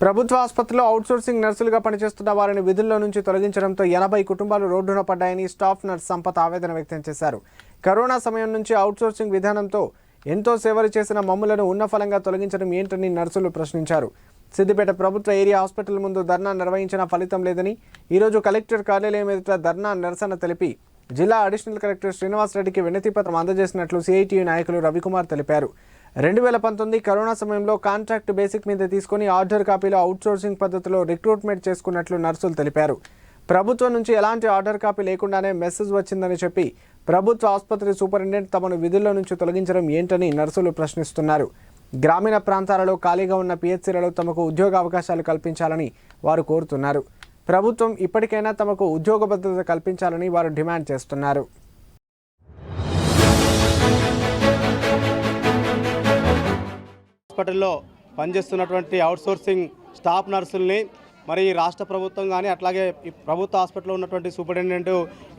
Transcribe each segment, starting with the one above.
ప్రభుత్వ ఆసుపత్రిలో అవుట్సోర్సింగ్ నర్సులుగా పనిచేస్తున్న వారిని విధుల్లో నుంచి తొలగించడంతో 80 కుటుంబాలు రోడ్డున పడ్డాయని స్టాఫ్ నర్స్ సంపత్ ఆవేదన వ్యక్తం చేశారు. కరోనా సమయం నుంచి అవుట్సోర్సింగ్ విధానంతో ఎంతో సేవలు చేసిన మమ్ములను ఉన్నఫలంగా తొలగించడం ఏంటని నర్సులు ప్రశ్నించారు. సిద్దిపేట ప్రభుత్వ ఏరియా హాస్పిటల్ ముందు ధర్నా నిర్వహించిన ఫలితం లేదని ఈరోజు కలెక్టర్ కార్యాలయం ఎదుట ధర్నా నిరసన తెలిపి జిల్లా అడిషనల్ కలెక్టర్ శ్రీనివాస్ రెడ్డికి వినతిపత్రం అందజేసినట్లు సిఐటియు నాయకులు రవికుమార్ తెలిపారు. 2019 కరోనా సమయంలో కాంట్రాక్ట్ బేసిక్ మీద తీసుకుని ఆర్డర్ కాపీలో అవుట్సోర్సింగ్ పద్ధతిలో రిక్రూట్మెంట్ చేసుకున్నట్లు నర్సులు తెలిపారు. ప్రభుత్వం నుంచి ఎలాంటి ఆర్డర్ కాపీ లేకుండానే మెసేజ్ వచ్చిందని చెప్పి ప్రభుత్వ ఆసుపత్రి సూపరింటెండెంట్ తమను విధుల్లో నుంచి తొలగించడం ఏంటని నర్సులు ప్రశ్నిస్తున్నారు. గ్రామీణ ప్రాంతాలలో ఖాళీగా ఉన్న పిహెచ్సిలలో తమకు ఉద్యోగ అవకాశాలు కల్పించాలని వారు కోరుతున్నారు. ప్రభుత్వం ఇప్పటికైనా తమకు ఉద్యోగ భద్రత కల్పించాలని వారు డిమాండ్ చేస్తున్నారు. హాస్పిటల్లో పనిచేస్తున్నటువంటి అవుట్సోర్సింగ్ స్టాఫ్ నర్సుల్ని మరి రాష్ట్ర ప్రభుత్వం కానీ అట్లాగే ప్రభుత్వ హాస్పిటల్లో ఉన్నటువంటి సూపరింటెండెంట్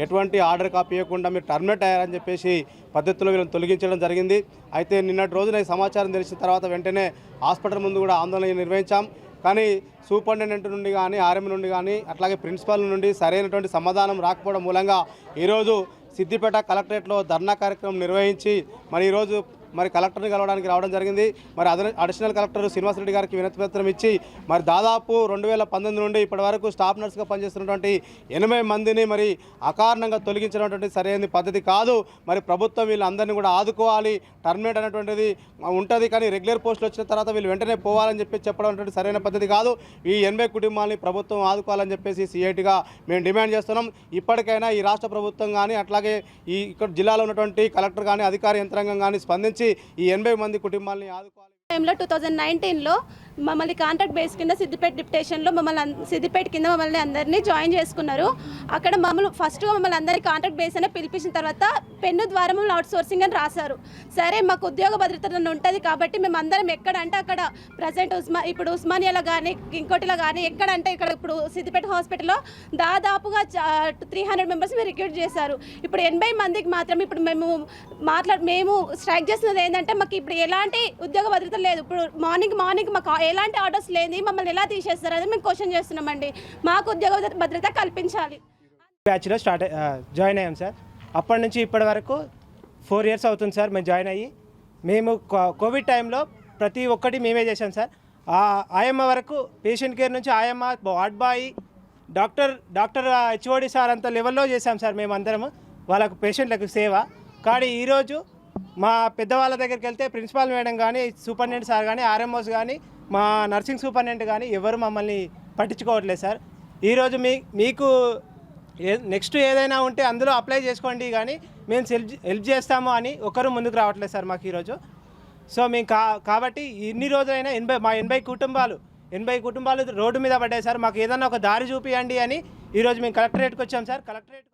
ఎటువంటి ఆర్డర్ కాపీ ఇవ్వకుండా మీరు టర్మినేట్ అయ్యారని చెప్పేసి పద్ధతిలో వీళ్ళని తొలగించడం జరిగింది. అయితే నిన్నటి రోజున ఈ సమాచారం తెలిసిన తర్వాత వెంటనే హాస్పిటల్ ముందు కూడా ఆందోళన నిర్వహించాం. కానీ సూపరింటెండెంట్ నుండి కానీ ఆర్ఎం నుండి కానీ అట్లాగే ప్రిన్సిపాల్ నుండి సరైనటువంటి సమాధానం రాకపోవడం మూలంగా ఈరోజు సిద్దిపేట కలెక్టరేట్లో ధర్నా కార్యక్రమం నిర్వహించి మరి ఈరోజు కలెక్టర్ని కలవడానికి రావడం జరిగింది. మరి అడిషనల్ కలెక్టర్ శ్రీనివాస్ రెడ్డి గారికి వినతిపత్రం ఇచ్చి మరి దాదాపు 2019 నుండి ఇప్పటి వరకు స్టాఫ్ నర్స్గా పనిచేస్తున్నటువంటి 80 మందిని మరి అకారణంగా తొలగించినటువంటి సరైన పద్ధతి కాదు. మరి ప్రభుత్వం వీళ్ళందరినీ కూడా ఆదుకోవాలి, టర్మినేట్ అనేటువంటిది ఉంటుంది, కానీ రెగ్యులర్ పోస్టులు వచ్చిన తర్వాత వీళ్ళు వెంటనే పోవాలని చెప్పడం అనేటువంటి సరైన పద్ధతి కాదు. ఈ 80 కుటుంబాలని ప్రభుత్వం ఆదుకోవాలని చెప్పేసి సిఐటిగా మేము డిమాండ్ చేస్తున్నాం. ఇప్పటికైనా ఈ రాష్ట్ర ప్రభుత్వం కానీ అట్లాగే ఇక్కడ జిల్లాలో ఉన్నటువంటి కలెక్టర్ కానీ అధికార యంత్రాంగం కానీ స్పందించి ఈ 80 మంది కుటుంబాలని ఆదుకోవాలి. 2019లో మమ్మల్ని కాంట్రాక్ట్ బేస్ కింద సిద్దిపేట డిప్యుటేషన్లో సిద్దిపేట కింద మమ్మల్ని అందరినీ జాయిన్ చేసుకున్నారు. అక్కడ మమ్మల్ని అందరినీ కాంట్రాక్ట్ బేస్ అనే పిలిపించిన తర్వాత పెన్ను ద్వారా మమ్మల్ని అవుట్ సోర్సింగ్ అని రాశారు. సరే మాకు ఉద్యోగ భద్రత ఉంటుంది కాబట్టి మేము అందరం ఎక్కడంటే అక్కడ ప్రజెంట్ ఇప్పుడు ఉస్మానియాలో కానీ ఇంకోటిలో కానీ ఎక్కడంటే ఇక్కడ ఇప్పుడు సిద్దిపేట హాస్పిటల్లో దాదాపుగా 300 మెంబర్స్ మీరు రిక్రూట్ చేశారు. ఇప్పుడు 80 మందికి మాత్రం ఇప్పుడు మేము స్ట్రైక్ చేస్తున్నది ఏంటంటే మాకు ఇప్పుడు ఎలాంటి ఉద్యోగ భద్రత లేదు. ఇప్పుడు మార్నింగ్ మాకు ఎలాంటి ఆర్డర్స్ లేని మమ్మల్ని ఎలా తీసేస్తారు అని మేము క్వశ్చన్ చేస్తున్నామండి. మాకు ఉద్యోగ భద్రత కల్పించాలి. బ్యాచ్లో జాయిన్ అయ్యాం సార్. అప్పటి నుంచి ఇప్పటి వరకు 4 years అవుతుంది సార్ మేము జాయిన్ అయ్యి. మేము కోవిడ్ టైంలో ప్రతి ఒక్కటి మేమే చేశాం సార్. ఆయమ్మ వరకు పేషెంట్ కేర్ నుంచి ఆయమ్మ, ward boy, doctor HOD sir అంత లెవెల్లో చేశాం సార్ మేమందరము వాళ్ళకు పేషెంట్లకు సేవ. కానీ ఈరోజు మా పెద్దవాళ్ళ దగ్గరికి వెళ్తే ప్రిన్సిపాల్ మేడం కానీ సూపరింటెండెంట్ సార్ కానీ ఆర్ఎంఓస్ కానీ మా నర్సింగ్ సూపరింటెండెంట్ కానీ ఎవరు మమ్మల్ని పట్టించుకోవట్లేదు సార్. ఈరోజు మీకు నెక్స్ట్ ఏదైనా ఉంటే అందులో అప్లై చేసుకోండి, కానీ మేము హెల్ప్ చేస్తాము అని ఒకరు ముందుకు రావట్లేదు సార్ మాకు ఈరోజు. సో మేము కాబట్టి ఇన్ని రోజులైనా 80 కుటుంబాలు రోడ్డు మీద పడ్డాయి సార్. మాకు ఏదైనా ఒక దారి చూపియండి అని ఈరోజు మేము కలెక్టరేట్కి వచ్చాం సార్. కలెక్టరేట్